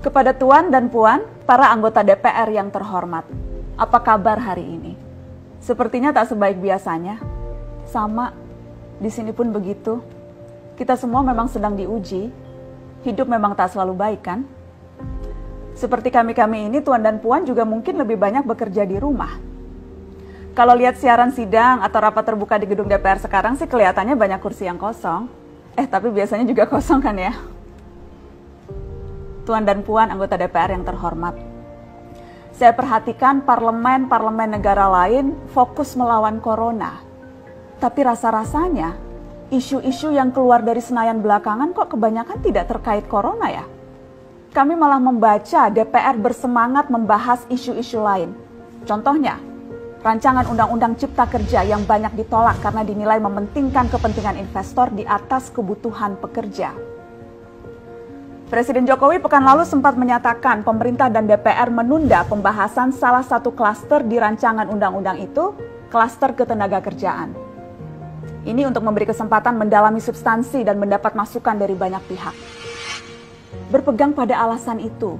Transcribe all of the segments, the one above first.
Kepada Tuan dan Puan, para anggota DPR yang terhormat, apa kabar hari ini? Sepertinya tak sebaik biasanya. Sama, di sini pun begitu. Kita semua memang sedang diuji. Hidup memang tak selalu baik, kan? Seperti kami-kami ini, Tuan dan Puan juga mungkin lebih banyak bekerja di rumah. Kalau lihat siaran sidang atau rapat terbuka di gedung DPR sekarang sih kelihatannya banyak kursi yang kosong. Tapi biasanya juga kosong kan ya? Tuan dan Puan anggota DPR yang terhormat, saya perhatikan parlemen-parlemen negara lain fokus melawan corona. Tapi rasa-rasanya isu-isu yang keluar dari Senayan belakangan kok kebanyakan tidak terkait corona ya? Kami malah membaca DPR bersemangat membahas isu-isu lain. Contohnya, rancangan undang-undang cipta kerja yang banyak ditolak karena dinilai mementingkan kepentingan investor di atas kebutuhan pekerja. Presiden Jokowi pekan lalu sempat menyatakan pemerintah dan DPR menunda pembahasan salah satu klaster di rancangan undang-undang itu, klaster ketenagakerjaan. Ini untuk memberi kesempatan mendalami substansi dan mendapat masukan dari banyak pihak. Berpegang pada alasan itu,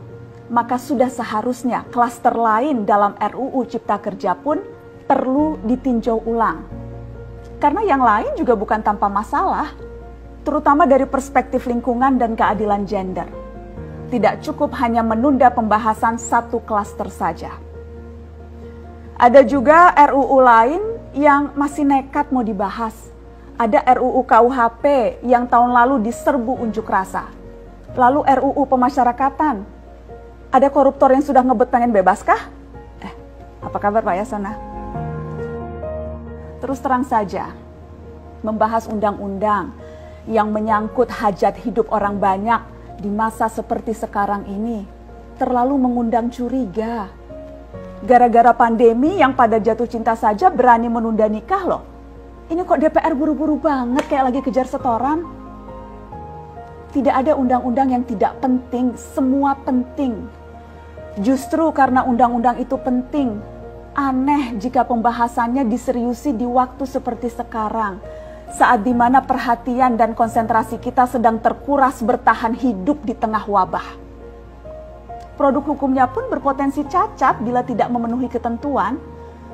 maka sudah seharusnya klaster lain dalam RUU Cipta Kerja pun perlu ditinjau ulang. Karena yang lain juga bukan tanpa masalah, terutama dari perspektif lingkungan dan keadilan gender. Tidak cukup hanya menunda pembahasan satu klaster saja. Ada juga RUU lain yang masih nekat mau dibahas. Ada RUU KUHP yang tahun lalu diserbu unjuk rasa. Lalu RUU pemasyarakatan. Ada koruptor yang sudah ngebet pengen bebas kah? Apa kabar Pak Yasona? Terus terang saja, membahas undang-undang yang menyangkut hajat hidup orang banyak di masa seperti sekarang ini terlalu mengundang curiga. Gara-gara pandemi yang pada jatuh cinta saja berani menunda nikah loh. Ini kok DPR buru-buru banget kayak lagi kejar setoran? Tidak ada undang-undang yang tidak penting, semua penting. Justru karena undang-undang itu penting, aneh jika pembahasannya diseriusi di waktu seperti sekarang. Saat dimana perhatian dan konsentrasi kita sedang terkuras bertahan hidup di tengah wabah. Produk hukumnya pun berpotensi cacat bila tidak memenuhi ketentuan,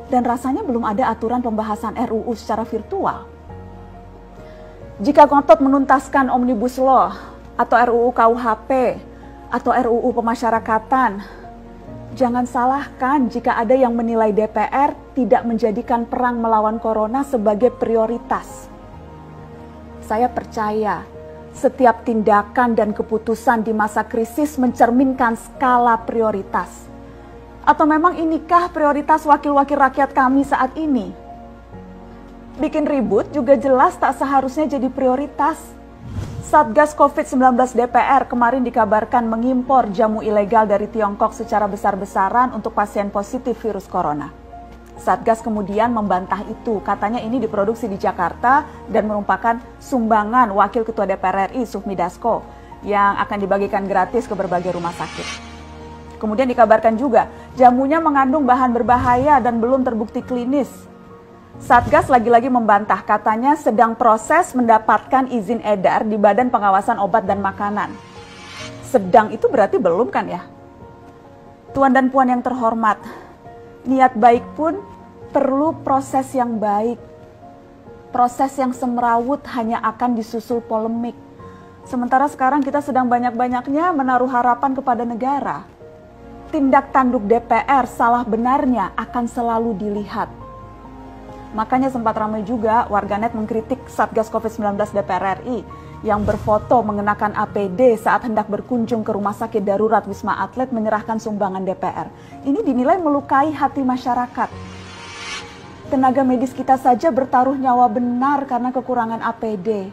dan rasanya belum ada aturan pembahasan RUU secara virtual. Jika ngotot menuntaskan Omnibus Law, atau RUU KUHP, atau RUU pemasyarakatan, jangan salahkan jika ada yang menilai DPR tidak menjadikan perang melawan corona sebagai prioritas. Saya percaya setiap tindakan dan keputusan di masa krisis mencerminkan skala prioritas. Atau memang inikah prioritas wakil-wakil rakyat kami saat ini? Bikin ribut juga jelas tak seharusnya jadi prioritas. Satgas COVID-19 DPR kemarin dikabarkan mengimpor jamu ilegal dari Tiongkok secara besar-besaran untuk pasien positif virus corona. Satgas kemudian membantah itu, katanya ini diproduksi di Jakarta dan merupakan sumbangan Wakil Ketua DPR RI Sufmi Dasko yang akan dibagikan gratis ke berbagai rumah sakit. Kemudian dikabarkan juga jamunya mengandung bahan berbahaya dan belum terbukti klinis. Satgas lagi-lagi membantah, katanya sedang proses mendapatkan izin edar di Badan Pengawasan Obat dan Makanan. Sedang itu berarti belum kan ya? Tuan dan Puan yang terhormat, niat baik pun perlu proses yang baik. Proses yang semrawut hanya akan disusul polemik. Sementara sekarang kita sedang banyak-banyaknya menaruh harapan kepada negara. Tindak tanduk DPR salah benarnya akan selalu dilihat. Makanya sempat ramai juga warganet mengkritik Satgas COVID-19 DPR RI yang berfoto mengenakan APD saat hendak berkunjung ke rumah sakit darurat Wisma Atlet menyerahkan sumbangan DPR. Ini dinilai melukai hati masyarakat. Tenaga medis kita saja bertaruh nyawa benar karena kekurangan APD.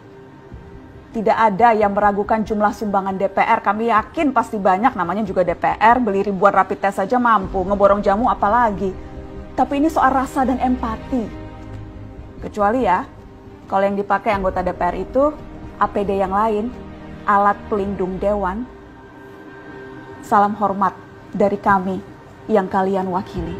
Tidak ada yang meragukan jumlah sumbangan DPR. Kami yakin pasti banyak, namanya juga DPR, beli ribuan rapid test saja mampu, ngeborong jamu apalagi. Tapi ini soal rasa dan empati. Kecuali ya, kalau yang dipakai anggota DPR itu APD yang lain, alat pelindung dewan. Salam hormat dari kami yang kalian wakili.